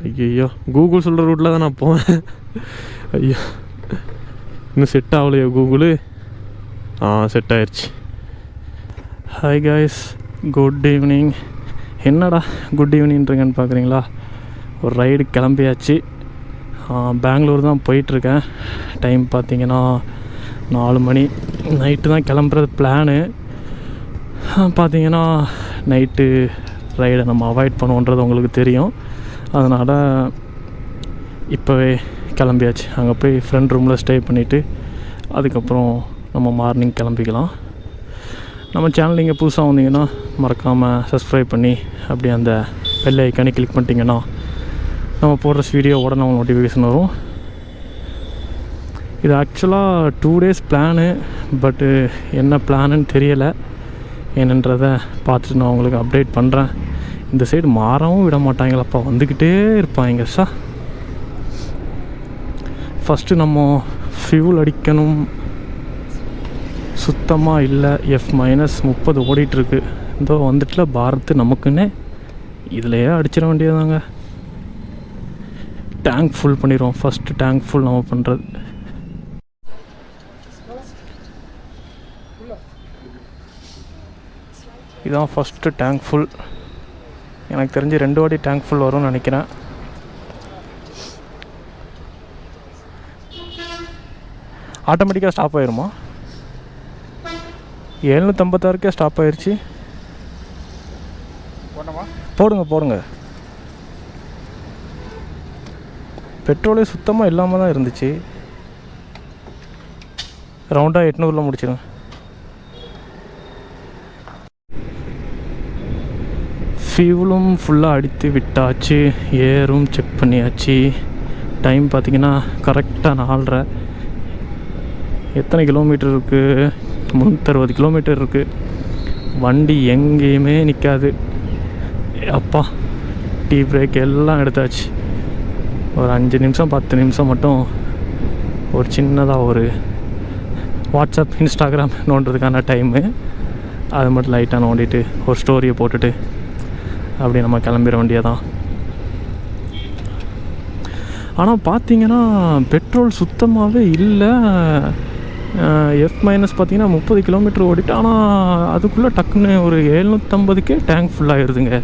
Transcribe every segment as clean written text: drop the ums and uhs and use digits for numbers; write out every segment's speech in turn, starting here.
ஐயோ கூகுள் சொல்கிற ரூட்டில் தான் நான் போவேன். ஐயோ இன்னும் செட் ஆகலையோ கூகுளு? செட் ஆயிடுச்சு. Hi guys, good evening. என்னடா குட் ஈவினிங்ன்றீங்கன்னு பார்க்குறீங்களா? ஒரு ரைடு கிளம்பியாச்சு. பெங்களூர் தான் போயிட்டுருக்கேன். டைம் பார்த்திங்கன்னா 4 மணி. நைட்டு தான் கிளம்புறது பிளானு. பார்த்திங்கன்னா நைட்டு ரைடை நம்ம அவாய்ட் பண்ணுவோன்றது உங்களுக்கு தெரியும். அதனால் இப்போவே கிளம்பியாச்சு. அங்கே போய் ஃப்ரெண்ட் ரூமில் ஸ்டே பண்ணிவிட்டு அதுக்கப்புறம் நம்ம மார்னிங் கிளம்பிக்கலாம். நம்ம சேனல் நீங்கள் புதுசாக வந்தீங்கன்னா மறக்காமல் சப்ஸ்கிரைப் பண்ணி அப்படியே அந்த பெல் ஐக்கானே கிளிக் பண்ணிட்டீங்கன்னா நம்ம போடுற வீடியோ உடனே நோட்டிஃபிகேஷன் வரும். இது ஆக்சுவலாக 2 டேஸ் பிளானு. பட்டு என்ன பிளானுன்னு தெரியலை. என்னன்றதை பார்த்துட்டு நான் உங்களுக்கு அப்டேட் பண்ணுறேன். இந்த சைடு மாறவும் விட மாட்டாங்களப்பா, வந்துக்கிட்டே இருப்பாங்க. ஃபஸ்ட்டு நம்ம ஃபியூல் அடிக்கணும். சுத்தமாக இல்லை. F-30 ஓடிட்டுருக்கு. இதோ வந்துட்டுல பாரத்து நமக்குன்னே இதிலையே அடிச்சிட வேண்டியதாங்க. டேங்க் ஃபுல் பண்ணிடுவோம். ஃபஸ்ட்டு டேங்க் ஃபுல் நம்ம பண்ணுறது. இதுதான் ஃபஸ்ட்டு டேங்க் ஃபுல். எனக்கு தெரிஞ்சு 2 வாட்டி டேங்க் ஃபுல் வரும்னு நினைக்கிறேன். ஆட்டோமேட்டிக்காக ஸ்டாப் ஆகிருமா? 756 ஸ்டாப் ஆயிடுச்சு. போடுங்க. பெட்ரோலே சுத்தமாக இல்லாமல் தான் இருந்துச்சு. ரவுண்டாக 800 முடிச்சிடுங்க. ஃபியூலும் ஃபுல்லாக அடித்து விட்டாச்சு. ஏரும் செக் பண்ணியாச்சு. டைம் பார்த்திங்கன்னா கரெக்டாக 4:30. எத்தனை கிலோமீட்டர் இருக்குது? 360 கிலோமீட்டர் இருக்குது. வண்டி எங்கேயுமே நிற்காது. அப்பா, டீ பிரேக் எல்லாம் எடுத்தாச்சு. ஒரு 5 நிமிஷம் 10 நிமிஷம் மட்டும் ஒரு சின்னதாக ஒரு வாட்ஸ்அப் இன்ஸ்டாகிராம் நோண்டுறதுக்கான டைமு. அது மட்டும் லைட்டாக நோண்டிட்டு ஒரு ஸ்டோரியை போட்டுட்டு அப்படி நம்ம கிளம்பிட வேண்டியதான். ஆனால் பார்த்தீங்கன்னா பெட்ரோல் சுத்தமாகவே இல்லை. F- பார்த்திங்கன்னா 30 கிலோமீட்டர் ஓடிட்டு, ஆனால் அதுக்குள்ளே டக்குன்னு ஒரு 750 டேங்க் ஃபுல்லாகிடுதுங்க.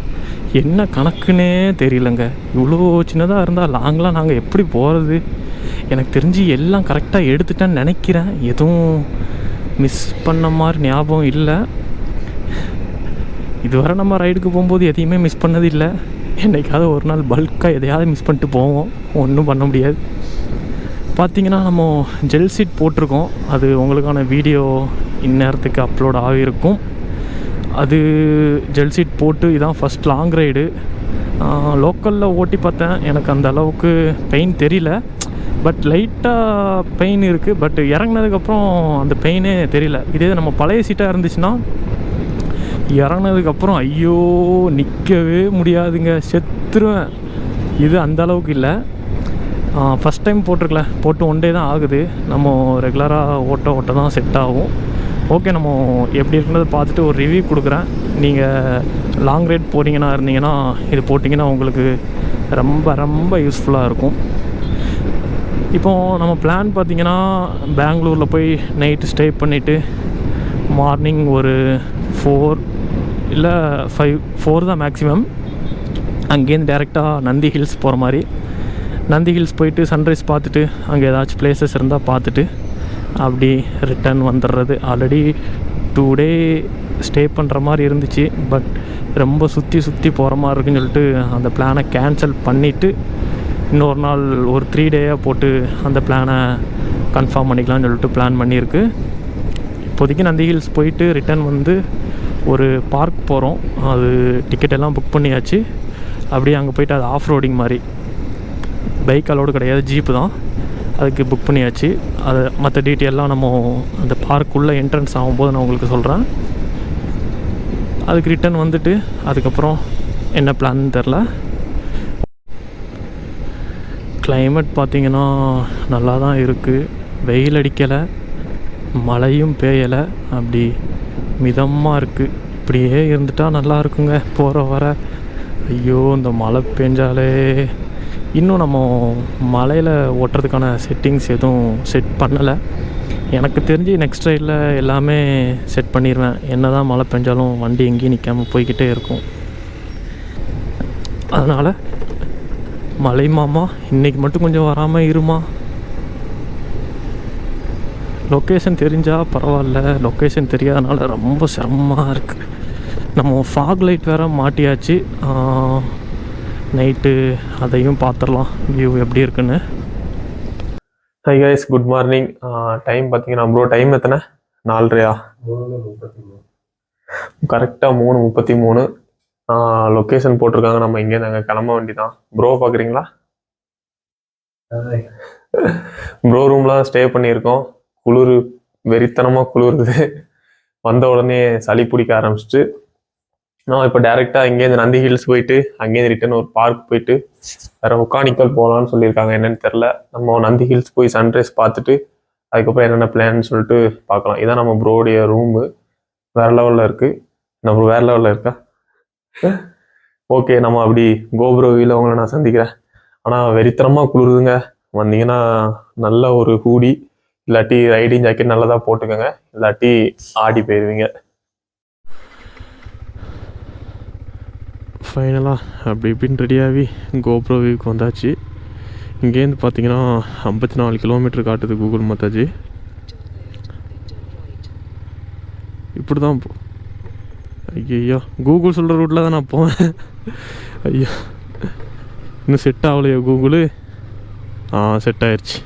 என்ன கணக்குன்னே தெரியலங்க. இவ்வளோ சின்னதாக இருந்தால் லாங்கெலாம் நாங்கள் எப்படி போகிறது? எனக்கு தெரிஞ்சு எல்லாம் கரெக்டாக எடுத்துட்டேன்னு நினைக்கிறேன். எதுவும் மிஸ் பண்ண மாதிரி ஞாபகம் இல்லை. இதுவரை நம்ம ரைடுக்கு போகும்போது எதையுமே மிஸ் பண்ணது இல்லை. என்றைக்காவது ஒரு நாள் பல்காக எதையாவது மிஸ் பண்ணிட்டு போவோம். ஒன்றும் பண்ண முடியாது. பார்த்திங்கன்னா நம்ம ஜெல் சீட் போட்டிருக்கோம். அது உங்களுக்கான வீடியோ இந்நேரத்துக்கு அப்லோட் ஆகியிருக்கும். அது ஜெல் சீட் போட்டு இதான் ஃபஸ்ட் லாங் ரைடு. லோக்கலில் ஓட்டி பார்த்தேன். எனக்கு அந்த அளவுக்கு பெயின் தெரியல. பட் லைட்டாக பெயின் இருக்குது. பட் இறங்கினதுக்கப்புறம் அந்த பெயினே தெரியல. இதே நம்ம பழைய சீட்டாக இருந்துச்சுன்னா இறங்கினதுக்கப்புறம் ஐயோ நிற்கவே முடியாதுங்க, செத்துருவேன். இது அந்த அளவுக்கு இல்லை. ஃபஸ்ட் டைம் போட்டு 1 டே தான் ஆகுது. நம்ம ரெகுலராக ஓட்ட தான் செட் ஆகும். ஓகே, நம்ம எப்படி இருக்குன்றதை பார்த்துட்டு ஒரு ரிவ்யூ கொடுக்குறேன். நீங்கள் லாங் ரைட் இருந்தீங்கன்னா இது போட்டிங்கன்னா உங்களுக்கு ரொம்ப ரொம்ப யூஸ்ஃபுல்லாக இருக்கும். இப்போது நம்ம பிளான் பார்த்திங்கன்னா பெங்களூரில் போய் நைட்டு ஸ்டே பண்ணிவிட்டு மார்னிங் ஒரு 4 இல்லை 4 தான் மேக்ஸிமம். அங்கேருந்து டேரெக்டாக நந்தி ஹில்ஸ் போகிற மாதிரி. நந்தி ஹில்ஸ் போயிட்டு சன்ரைஸ் பார்த்துட்டு அங்கே ஏதாச்சும் பிளேசஸ் இருந்தால் பார்த்துட்டு அப்படி ரிட்டர்ன் வந்துடுறது. ஆல்ரெடி 2 டே ஸ்டே பண்ணுற மாதிரி இருந்துச்சு. பட் ரொம்ப சுற்றி போகிற மாதிரி இருக்குன்னு சொல்லிட்டு அந்த பிளானை கேன்சல் பண்ணிவிட்டு இன்னொரு நாள் ஒரு 3 டேயாக போட்டு அந்த பிளானை கன்ஃபார்ம் பண்ணிக்கலாம்னு சொல்லிட்டு பிளான் பண்ணியிருக்கு. இப்போதைக்கு நந்தி ஹில்ஸ் போயிட்டு ரிட்டர்ன் வந்து ஒரு பார்க் போகிறோம். அது டிக்கெட் எல்லாம் புக் பண்ணியாச்சு. அப்படியே அங்கே போயிட்டு அது ஆஃப் ரோடிங் மாதிரி, பைக் அலோடு கிடையாது, ஜீப்பு தான். அதுக்கு புக் பண்ணியாச்சு. அது மற்ற டீட்டெயிலெலாம் நம்ம அந்த பார்க்குள்ளே என்ட்ரன்ஸ் ஆகும்போது நான் உங்களுக்கு சொல்கிறேன். அதுக்கு ரிட்டர்ன் வந்துட்டு அதுக்கப்புறம் என்ன பிளான் தெரில. கிளைமேட் பார்த்திங்கன்னா நல்லா தான் இருக்குது. வெயில் அடிக்கலை, மழையும் பெய்யலை, அப்படி மிதமாக இருக்குது. இப்படியே இருந்துட்டால் நல்லா இருக்குங்க போகிற வர. ஐயோ, இந்த மழை பெஞ்சாலே இன்னும் நம்ம மலையில் ஓட்டுறதுக்கான செட்டிங்ஸ் எதுவும் செட் பண்ணலை. எனக்கு தெரிஞ்சு நெக்ஸ்ட் ரைடில் எல்லாமே செட் பண்ணிடுவேன். என்ன தான் மழை பெஞ்சாலும் வண்டி எங்கேயும் நிற்காமல் போய்கிட்டே இருக்கும். அதனால் மலை மாமா இன்றைக்கி மட்டும் கொஞ்சம் வராமல் இருமா. லொக்கேஷன் தெரிஞ்சால் பரவாயில்ல, லொக்கேஷன் தெரியாதனால ரொம்ப சிரமமாக இருக்குது. நம்ம ஃபாக் லைட் வேறு மாட்டியாச்சு. நைட்டு அதையும் பார்த்துடலாம் வியூ எப்படி இருக்குன்னு. Hi guys, good morning. Time பார்த்தீங்கன்னா ப்ரோ டைம் எத்தனை? 4:30. கரெக்டாக 3:33. லொக்கேஷன் போட்டிருக்காங்க. நம்ம இங்கே நாங்கள் கிளம்ப வேண்டி தான். ப்ரோ பார்க்குறீங்களா? ப்ரோ ரூம்லாம் ஸ்டே பண்ணியிருக்கோம். குளிர் வெறித்தனமாக குளிருது. வந்த உடனே சளி பிடிக்க ஆரம்பிச்சிட்டு நான் இப்போ டேரெக்டாக இங்கேருந்து நந்தி ஹில்ஸ் போயிட்டு அங்கேருந்து ரிட்டன் ஒரு பார்க் போயிட்டு வேறு ஒக்கானிக்கல் போகலான்னு சொல்லியிருக்காங்க. என்னென்னு தெரில. நம்ம நந்தி ஹில்ஸ் போய் சன்ரைஸ் பார்த்துட்டு அதுக்கப்புறம் என்னென்ன பிளான்னு சொல்லிட்டு பார்க்கலாம். இதான் நம்ம ப்ரோடைய ரூமு. வேறு லெவலில் இருக்குது. நம்ம வேறு லெவலில் இருக்கா? ஓகே, நம்ம அப்படி கோபுரவியில் உங்களை நான் சந்திக்கிறேன். ஆனால் வெறித்தனமாக குளிருதுங்க. வந்தீங்கன்னா நல்ல ஒரு ஹூடி இல்லாட்டி ரைடிங் ஜாக்கெட் நல்லதாக போட்டுக்கோங்க, இல்லாட்டி ஆடி போயிடுவீங்க. ஃபைனலாக அப்படி இப்படின்னு ரெடியாகி கோப்ரோ வியூக்கு வந்தாச்சு. இங்கேருந்து பார்த்தீங்கன்னா 54 கிலோமீட்டர் காட்டுது கூகுள் மாத்தாஜி. இப்படி தான் ஐயோ கூகுள் சொல்கிற ரூட்டில் தான் நான் போவேன். ஐயோ இன்னும் செட் ஆகலையோ கூகுளு? செட் ஆயிடுச்சு.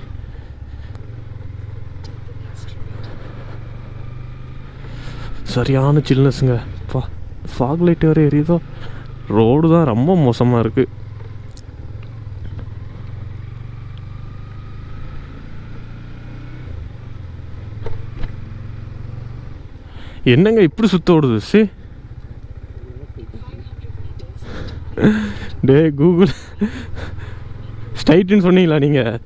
சரியான சில்னஸ்ங்க. ஃபாக் லைட் வேறு எரியுதோ. ரோடு தான் ரொம்ப மோசமாக இருக்குது. என்னங்க இப்படி சுத்த ஓடுது? டே கூகுள் ஸ்ட்ரைட்டுன்னு சொன்னீங்களா நீங்கள்?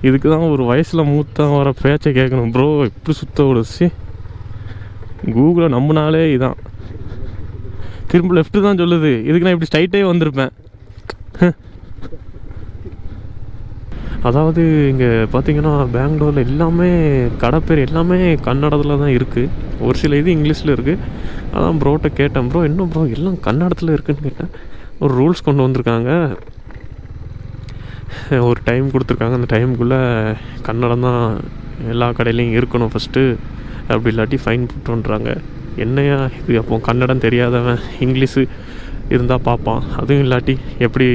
இதுக்கு தான் ஒரு வயசில் மூத்தான் வர பேச்சை கேட்கணும். ப்ரோ இப்படி சுத்த ஓடுது. கூகுளை நம்பினாலே இதான். திரும்ப லெஃப்ட்டு தான் சொல்லுது. இதுக்கு நான் இப்படி ஸ்ட்ரைட்டே வந்திருப்பேன். அதாவது இங்கே பார்த்தீங்கன்னா பெங்களூரில் எல்லாமே கடை பேர் எல்லாமே கன்னடத்தில் தான் இருக்குது. ஒரு சில இது இங்கிலீஷில் இருக்குது. அதான் ப்ரோட்ட கேட்டேன், ப்ரோ இன்னும் ப்ரோ எல்லாம் கன்னடத்தில் இருக்குதுன்னு கேட்டேன். ஒரு ரூல்ஸ் கொண்டு வந்திருக்காங்க. ஒரு டைம் கொடுத்துருக்காங்க. அந்த டைமுக்குள்ளே கன்னடம் தான் எல்லா கடையிலையும் இருக்கணும் ஃபஸ்ட்டு. அப்படி இல்லாட்டி ஃபைன் போட்டுன்றாங்க. என்னையா இது? அப்போ கன்னடம் தெரியாதவன் இங்கிலீஷு இருந்தால் பார்ப்பான். அதுவும் இல்லாட்டி எப்படி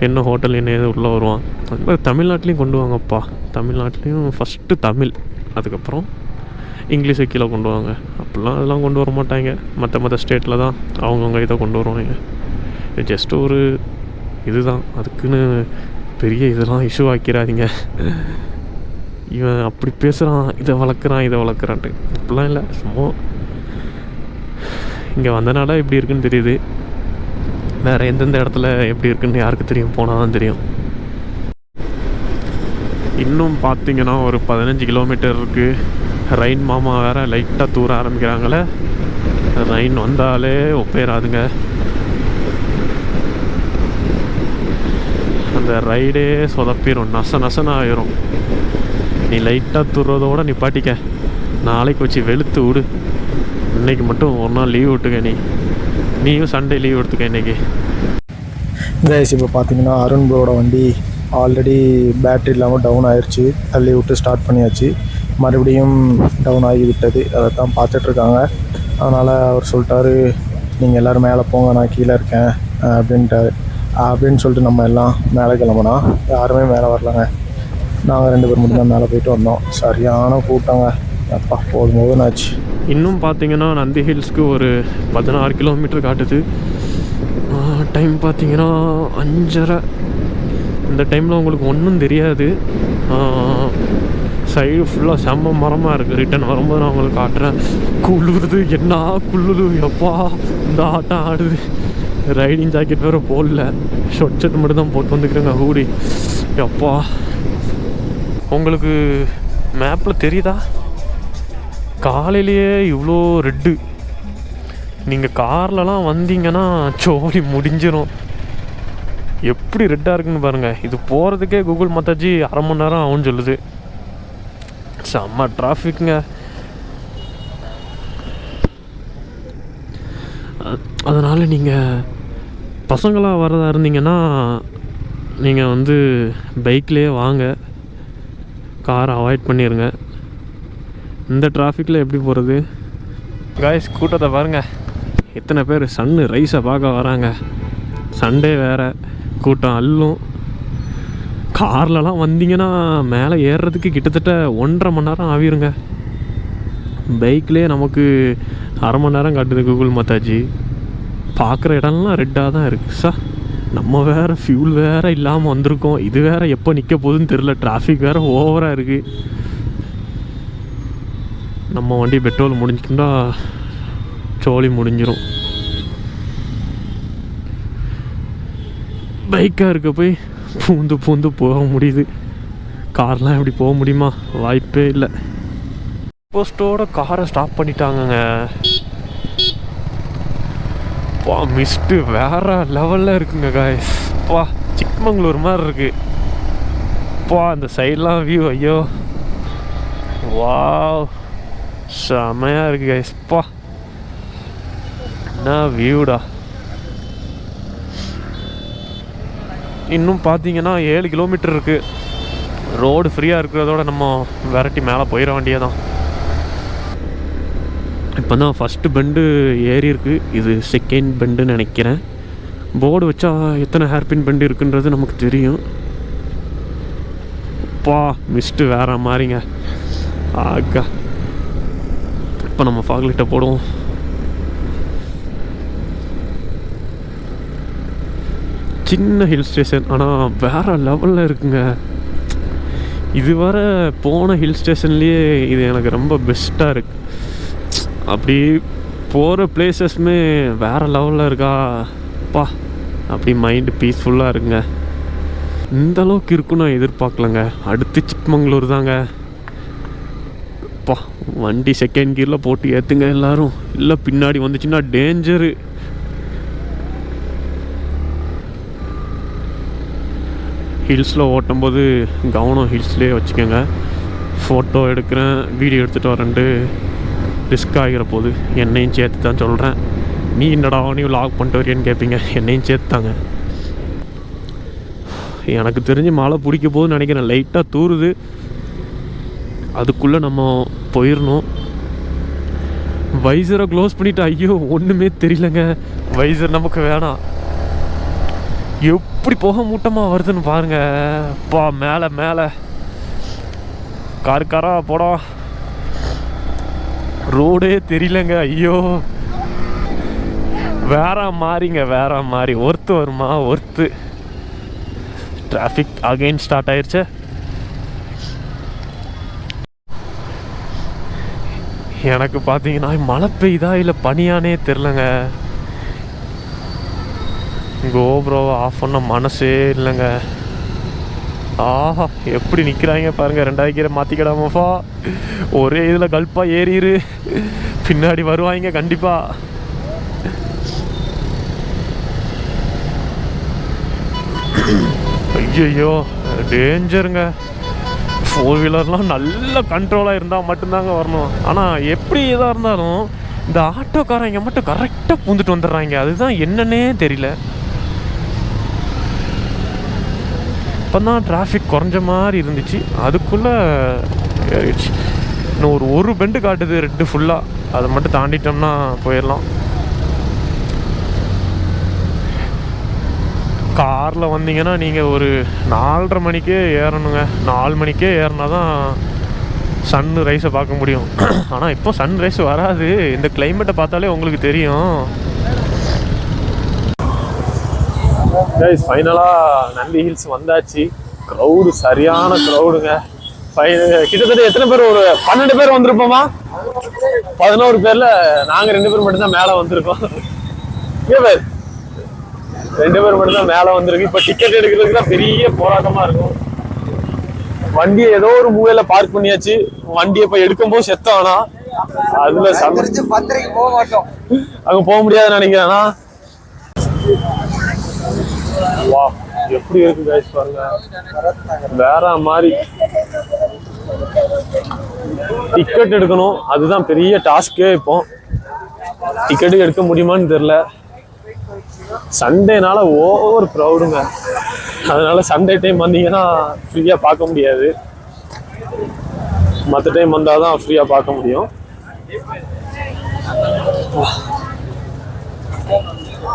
என்ன ஹோட்டல் என்ன எது உள்ளே வருவான். அது மாதிரி தமிழ்நாட்டிலையும் கொண்டு வாங்கப்பா. தமிழ்நாட்டிலையும் ஃபஸ்ட்டு தமிழ், அதுக்கப்புறம் இங்கிலீஷை கீழே கொண்டு வாங்க. அப்படிலாம் அதெல்லாம் கொண்டு வர மாட்டாங்க. மற்ற ஸ்டேட்டில் தான் அவங்கவுங்க இதை கொண்டு வருவாங்க. ஜஸ்ட் ஒரு இதுதான். அதுக்குன்னு பெரிய இதெல்லாம் இஷ்யூ ஆக்கிடாதீங்க. இவன் அப்படி பேசுகிறான், இதை வளர்க்குறான்ட்டு. அப்படிலாம் இல்லை. சும்மா இங்கே வந்தனால எப்படி இருக்குன்னு தெரியுது. வேறு எந்தெந்த இடத்துல எப்படி இருக்குன்னு யாருக்கு தெரியும்? போனால் தான் தெரியும். இன்னும் பார்த்தீங்கன்னா ஒரு 15 கிலோமீட்டர் இருக்குது. ரெயின் மாமா வேறு லைட்டாக தூர ஆரம்பிக்கிறாங்களே. ரெயின் வந்தாலே ஒப்பேறாதுங்க. அந்த ரைடே சொதப்பிடும், நசன்னு ஆயிரும். நீ லைட்டாக தூர்றதோடு நிப்பாட்டிக்க. நாளைக்கு வச்சு வெளுத்து விடு. இன்றைக்கி மட்டும் ஒரு நாள் லீவ் விட்டுக்க. நீயும் சண்டே லீவ் எடுத்துக்க இன்றைக்கி. இப்போ பார்த்தீங்கன்னா அருண் ப்ரோட வண்டி ஆல்ரெடி பேட்ரி இல்லாமல் டவுன் ஆயிடுச்சு. தள்ளி விட்டு ஸ்டார்ட் பண்ணியாச்சு. மறுபடியும் டவுன் ஆகி விட்டது. அதை தான் பார்த்துட்ருக்காங்க. அதனால் அவர் சொல்லிட்டாரு, நீங்கள் எல்லோரும் மேலே போங்க, நான் கீழே இருக்கேன் அப்படின்ட்டாரு. அப்படின்னு சொல்லிட்டு நம்ம எல்லாம் மேலே கிளம்புனா யாருமே மேலே வரலங்க. நாங்கள் 2 பேர் மட்டும் தான் மேலே போயிட்டு வந்தோம். சரியான கூட்டங்க. அப்பா போதும் ஆச்சு. இன்னும் பார்த்தீங்கன்னா நந்தி ஹில்ஸ்க்கு ஒரு 16 கிலோமீட்டர் காட்டுது. டைம் பார்த்தீங்கன்னா 5:30. இந்த டைமில் உங்களுக்கு ஒன்றும் தெரியாது. சைடு ஃபுல்லாக செம்ம மரமாக இருக்குது. ரிட்டன் வரும்போது நான் உங்களுக்கு காட்டுறேன். குளிருது, என்ன குளிரு எப்பா. இந்த ஆட்டம் ஆடுது. ரைடிங் ஜாக்கெட் வேறு போடல, ஷர்ட் மட்டும் தான் போட்டு வந்துக்கிறேங்க. ஹூடி எப்பா. உங்களுக்கு மேப்பில் தெரியுதா? காலையிலேயே இவ்வளோ ரெட்டு. நீங்கள் கார்லலாம் வந்தீங்கன்னா சோழி முடிஞ்சிடும். எப்படி ரெட்டாக இருக்குன்னு பாருங்கள். இது போகிறதுக்கே கூகுள் மாத்தாஜி அரை மணி நேரம் ஆகும்னு சொல்லுது. செம்ம டிராஃபிக்குங்க. அதனால் நீங்கள் பசங்களாக வரதா இருந்தீங்கன்னா நீங்கள் வந்து பைக்லேயே வாங்க, காரை அவாய்ட் பண்ணிடுங்க. இந்த டிராஃபிக்கில் எப்படி போகிறது? காய்ஸ், கூட்டத்தை பாருங்கள். எத்தனை பேர் சன்னு ரைஸை பார்க்க வராங்க. சண்டே வேறு, கூட்டம் அள்ளும். கார்லலாம் வந்தீங்கன்னா மேலே ஏறுறதுக்கு கிட்டத்தட்ட 1.5 மணி நேரம் ஆகிருங்க. பைக்லேயே நமக்கு அரை மணி நேரம் காட்டுது கூகுள் மாத்தாஜி. பார்க்குற இடம்லாம் ரெட்டாக தான் இருக்குது. சார், நம்ம வேறு ஃபியூல் வேறு இல்லாமல் வந்திருக்கோம். இது வேறு எப்போ நிற்க போகுதுன்னு தெரில. டிராஃபிக் வேறு ஓவராக இருக்குது. நம்ம வண்டி பெட்ரோல் முடிஞ்சுக்கிட்டா சோழி முடிஞ்சிடும். பைக்காக இருக்க போய் பூந்து பூந்து போக முடியுது. கார்லாம் எப்படி போக முடியுமா? வாய்ப்பே இல்லை. போஸ்ட்டோட காரை ஸ்டாப் பண்ணிட்டாங்கங்க. பா, மிஸ்ட்டு வேற லெவலில் இருக்குங்க காய்ஸ். பா, சிக்மங்களூர் மாதிரி இருக்கு. பா, அந்த சைட்லாம் வியூ, ஐயோ வாவ், செமையாக இருக்குது காய்ஸ். பா, என்ன வியூடா. இன்னும் பார்த்தீங்கன்னா 7 கிலோமீட்டர் இருக்குது. ரோடு ஃப்ரீயாக இருக்கிறதோட நம்ம விரட்டி மேலே போயிட வேண்டியதான். இப்போ தான் ஃபஸ்ட்டு பெண்டு ஏறி இருக்குது. இது செகண்ட் பெண்டுன்னு நினைக்கிறேன். போர்டு வச்சா எத்தனை ஹேர்பின் பெண்டு இருக்குன்றது நமக்கு தெரியும். பா, மிஸ்ட்டு வேற மாதிரிங்க. ஆக்கா, இப்போ நம்ம ஃபாக்லைட்டை போடுவோம். சின்ன ஹில் ஸ்டேஷன், ஆனால் வேறு லெவலில் இருக்குங்க. இதுவரை போன ஹில் ஸ்டேஷன்லேயே இது எனக்கு ரொம்ப பெஸ்ட்டாக இருக்குது. அப்படி போகிற பிளேசஸ்மே வேறு லெவலில் இருக்கா. பா, அப்படி மைண்டு பீஸ்ஃபுல்லாக இருக்குங்க. இந்த அளவுக்கு இருக்குன்னு நான் எதிர்பார்க்கலங்க. அடுத்து சிக்மங்களூர் தாங்க. பா, வண்டி செகண்ட் கியரில் போட்டு ஏற்றுங்க எல்லோரும். இல்லை பின்னாடி வந்துச்சுன்னா டேஞ்சரு. ஹில்ஸில் ஓட்டும்போது கவனம் ஹில்ஸ்லேயே வச்சுக்கோங்க. ஃபோட்டோ எடுக்கிறேன், வீடியோ எடுத்துகிட்டு வரேன்ட்டு ரிஸ்க் ஆகிற போது என்னையும் சேர்த்து தான் சொல்கிறேன். நீ என்னடா நீ லாக் பண்ணிட்டு வரியேன்னு கேட்பீங்க. என்னையும் சேர்த்தாங்க. எனக்கு தெரிஞ்சு மழை பிடிக்க போகுதுன்னு நினைக்கிறேன். லைட்டாக தூருது. அதுக்குள்ளே நம்ம போயிடணும். வைசரை க்ளோஸ் பண்ணிவிட்டு ஐயோ ஒன்றுமே தெரியலங்க. வைசர் நமக்கு வேணாம். எப்படி போக மூட்டமாக வருதுன்னு பாருங்க. பா, மேலே மேலே காரா போடா. ரோடே தெரியலங்க. ஐயோ, வேற மாதிரிங்க, வேற மாதிரி. ஒர்த்து வருமா? ஒர்த்து. டிராஃபிக் அகைன் ஸ்டார்ட் ஆயிடுச்சு. எனக்கு பார்த்தீங்கன்னா மழை பெய்யுதா இல்லை பனியானே தெரிலங்க. கோப்ரோவை ஆஃப் பண்ண மனசே இல்லைங்க. ஆஹா, எப்படி நிற்கிறாங்க பாருங்கள். 2 கீரை மாற்றிக்கிடாமப்பா. ஒரே இதில் கல்ப்பாக ஏறிடு. பின்னாடி வருவாங்க கண்டிப்பாக. ஐயோ, டேஞ்சருங்க. 4 வீலர்லாம் நல்ல கண்ட்ரோலாக இருந்தால் மட்டும்தாங்க வரணும். ஆனால் எப்படி இதாக இருந்தாலும் இந்த ஆட்டோக்காரங்க மட்டும் கரெக்டாக பூந்துட்டு வந்துடுறாங்க. அதுதான் என்னன்னே தெரியல. இப்போ தான் டிராஃபிக் குறைஞ்ச மாதிரி இருந்துச்சு, அதுக்குள்ளே ஏறிடுச்சு. இன்னும் ஒரு பெண்டு காட்டுது ரெட்டு ஃபுல்லாக. அதை மட்டும் தாண்டிட்டோம்னா போயிடலாம். காரில் வந்தீங்கன்னா நீங்கள் ஒரு 4:30 மணிக்கே ஏறணுங்க. 4 மணிக்கே ஏறினா தான் சன் ரைஸை பார்க்க முடியும். ஆனால் இப்போ சன் ரைஸ் வராது. இந்த கிளைமேட்டை பார்த்தாலே உங்களுக்கு தெரியும். ஃபைனலாக நந்தி ஹில்ஸ் வந்தாச்சு. க்ரௌடு சரியான க்ரௌடுங்க. கிட்டத்தட்ட எத்தனை பேர்? ஒரு 12 பேர் வந்திருப்போமா? 11 பேர்ல நாங்கள் 2 பேர் மட்டும்தான் மேலே வந்திருக்கோம். 2 பேர் மட்டும்தான் மேலே வந்திருக்கு. இப்போ டிக்கெட் எடுக்கிறதுக்கு தான் பெரிய போராட்டமாக இருக்கும். வண்டியை ஏதோ ஒரு மூலையில் பார்க் பண்ணியாச்சு. வண்டியை இப்போ எடுக்கும்போது செத்தானா அதுல பத்திரிக்கை போக மாட்டோம். அங்க போக முடியாதுன்னு நினைக்கிறேன்னா. வா எப்படி இருக்கு கைஸ் பாருங்க, வேற மாதிரி. டிக்கெட் எடுக்கணும், அதுதான் பெரிய டாஸ்கே. இப்போ டிக்கெட்டு எடுக்க முடியுமான்னு தெரியல. சண்டேனால ஓவர் க்ரௌடுங்க, அதனால சண்டே டைம் வந்தீங்கன்னா ஃப்ரீயா பார்க்க முடியாது. மற்ற டைம் வந்தாதான் ஃப்ரீயா பார்க்க முடியும்.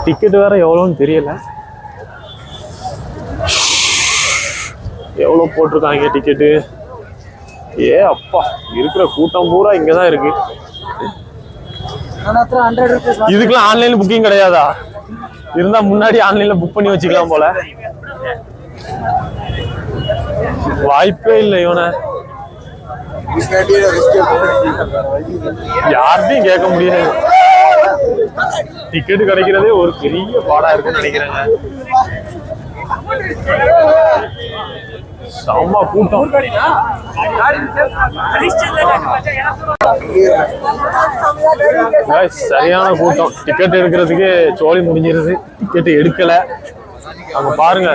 டிக்கெட் வேற எவ்வளோன்னு தெரியல, எவ்வளோ போட்டிருக்காங்க டிக்கெட்டு. ஏ அப்பா, இருக்கிற கூட்டம் பூரா இங்கதான் இருக்கு. இதுக்கெல்லாம் ஆன்லைன்ல புக்கிங் கிடையாதா? இருந்தா முன்னாடி ஆன்லைன்ல புக் பண்ணி வச்சுக்கலாம் போல. வாய்ப்பே இல்லை இவனை, யார்ட்டையும் கேட்க முடியாது. டிக்கெட் கிடைக்கிறதே ஒரு பெரிய பாடா இருக்குன்னு நினைக்கிறேங்க. செம்ம கூட்டம். சரியான கூட்டம். டிக்கெட் எடுக்கிறதுக்கு சோழி முடிஞ்சிருது, டிக்கெட் எடுக்கல. அங்க பாருங்க,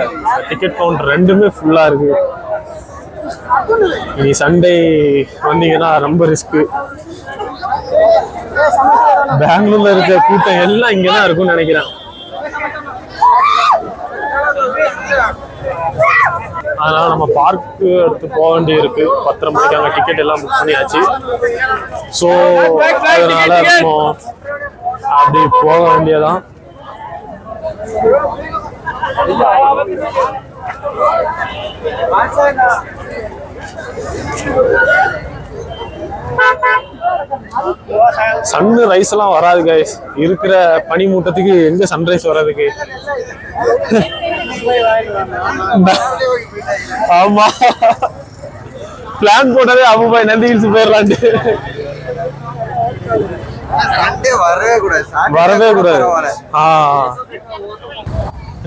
டிக்கெட் கவுண்டர் ரெண்டுமே ஃபுல்லா இருக்கு. இனி சண்டே வந்தீங்கன்னா ரொம்ப ரிஸ்க்கு. பெங்களூர்ல இருக்க கூட்டம் எல்லாம் இங்கதான் இருக்கும்னு நினைக்கிறேன். அதனால நம்ம பார்க்கு எடுத்து போக வேண்டி இருக்கு. 10:30 மணிக்கு அங்கே டிக்கெட் எல்லாம் புக் பண்ணியாச்சு. ஸோ அதனால நம்ம அப்படி போக வேண்டியதான். சன்ரைஸ் எல்லாம் வராது கைஸ். இருக்கிற பனி மூட்டத்துக்கு எங்க சன்ரைஸ் வர்றதுக்கு? ஆமா, பிளான் போட்டதே அபுபாய் நந்தி ஹில்ஸ் போயிடலான்ட்டு. வரவே கூடாது.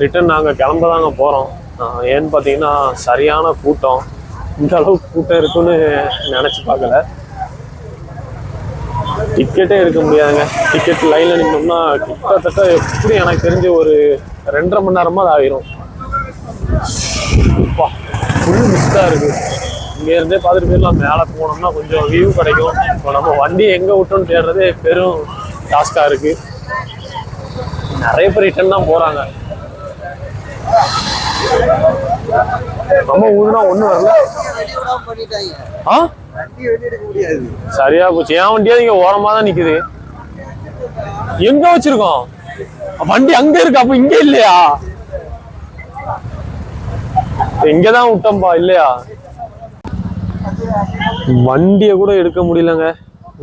ரிட்டர்ன் நாங்க கிளம்பதாங்க போறோம். ஏன்னு பாத்தீங்கன்னா சரியான கூட்டம். இந்த அளவுக்கு கூட்டம் இருக்குன்னு நினைச்சு பார்க்கல. டிக்கெட்டே எடுக்க முடியாதுங்க. டிக்கெட் லைன்ல நின்னோம்னா கிட்டத்தட்ட எப்படி எனக்கு தெரிஞ்ச ஒரு 2.5 மணி நேரமா அது ஆயிரும். ஃபுல் மிஸ்டா இருக்கு. இங்க இருந்தே பார்த்துட்டு போயிடலாம். மேலே போனோம்னா கொஞ்சம் வியூ கிடைக்கும். இப்போ நம்ம வண்டி எங்க விட்டோம்னு தேடுறதே பெரும் டாஸ்கா இருக்கு. நிறைய பேர் ரிட்டர்ன் தான் போறாங்க. நம்ம ஊருனா ஒண்ணு வரல. சரியா போச்சு. என் வண்டியா இங்க ஓரமா தான் நிக்குது. எங்க வச்சிருக்கோம் வண்டி? அங்க இருக்கு. அப்ப இங்க இல்லையா? இங்கதான் விட்டோம்பா. இல்லையா, வண்டிய கூட எடுக்க முடியலங்க.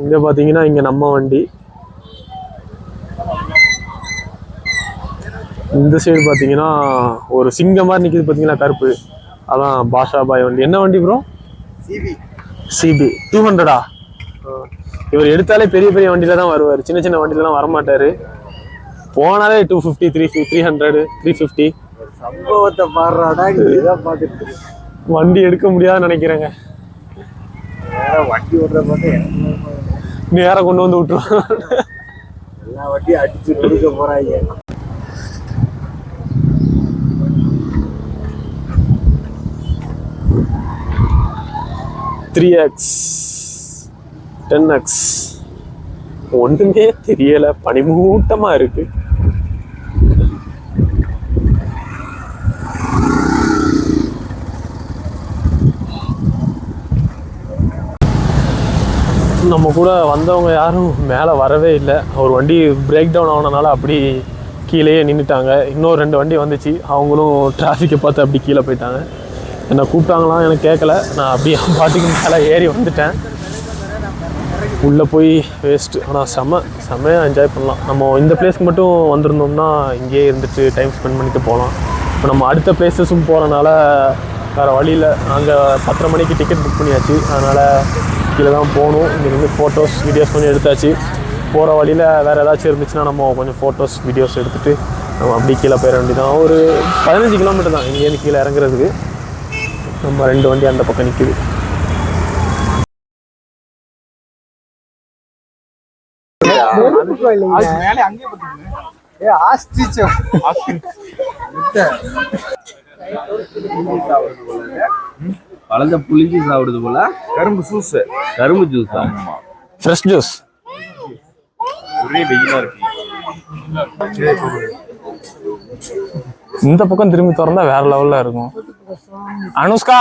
இங்க பாத்தீங்கன்னா இங்க நம்ம வண்டி, இந்த சைடு பாத்தீங்கன்னா ஒரு சிங்கம் மாதிரி நிக்குது பாத்தீங்களா, கருப்பு. அதான் பாஷா பாய் வண்டி. என்ன வண்டி ப்ரோ? சிபி 200. இவர் எடுத்தாலே பெரிய பெரிய வண்டியில தான் வருவார், சின்ன சின்ன வண்டியில தான் வரமாட்டாரு. போனாலே 250, 300, 350. சம்பவத்தை பாடுறாடா, இதான் பார்த்துட்டு வண்டி எடுக்க முடியாதுன்னு நினைக்கிறேங்க. வண்டி ஓடுற பார்த்து நேரம் கொண்டு வந்து விட்டுருவாங்க. எல்லா வண்டியும் அடிச்சு நொறுக்க போறாங்க. X 10X ஒண்ணுமே தெரியல, பனிமூட்டமா இருக்கு. நம்ம கூட வந்தவங்க யாரும் மேலே வரவே இல்லை. ஒரு வண்டி பிரேக் டவுன் ஆனதுனால அப்படி கீழேயே நின்றுட்டாங்க. இன்னொரு 2 வண்டி வந்துச்சு, அவங்களும் டிராஃபிக்கை பார்த்து அப்படி கீழே போயிட்டாங்க. என்னை கூப்பிட்டாங்களாம் எனக்கு கேட்கல. நான் அப்படியே பாட்டுக்கு மேலே ஏறி வந்துட்டேன். உள்ளே போய் வேஸ்ட்டு. ஆனால் செம்மையாக என்ஜாய் பண்ணலாம். நம்ம இந்த பிளேஸ்க்கு மட்டும் வந்திருந்தோம்னா இங்கேயே இருந்துட்டு டைம் ஸ்பெண்ட் பண்ணிட்டு போகலாம். இப்போ நம்ம அடுத்த பிளேஸஸும் போகிறனால வேறு வழியில் நாங்கள் 10:30 மணிக்கு டிக்கெட் புக் பண்ணியாச்சு. அதனால் கீழே தான் போகணும். இங்கே வந்து ஃபோட்டோஸ் வீடியோஸ் கொஞ்சம் எடுத்தாச்சு. போகிற வழியில் வேறு ஏதாச்சும் இருந்துச்சுன்னா நம்ம கொஞ்சம் ஃபோட்டோஸ் வீடியோஸ் எடுத்துகிட்டு நம்ம அப்படி கீழே போயிட வேண்டியதான். ஒரு 15 கிலோமீட்டர் தான் இங்கேருந்து கீழே இறங்குறதுக்கு. நம்ம 2 வண்டி அந்த பக்கம் நிற்குது. இருக்கும் இல்லைங்க மேலே அங்கேயே ஏ ஆஸ்ட்ரிச் பழந்த புளிஞ்சி சாப்பிடுறது போல கரும்பு ஜூஸ் ஆமா ஃப்ரெஷ் ஜூஸ். ஒரே வெயிலா இருக்கு. இந்த பக்கம் திரும்பி திறந்தா வேற லெவல்ல இருக்கும். அனுஷ்கா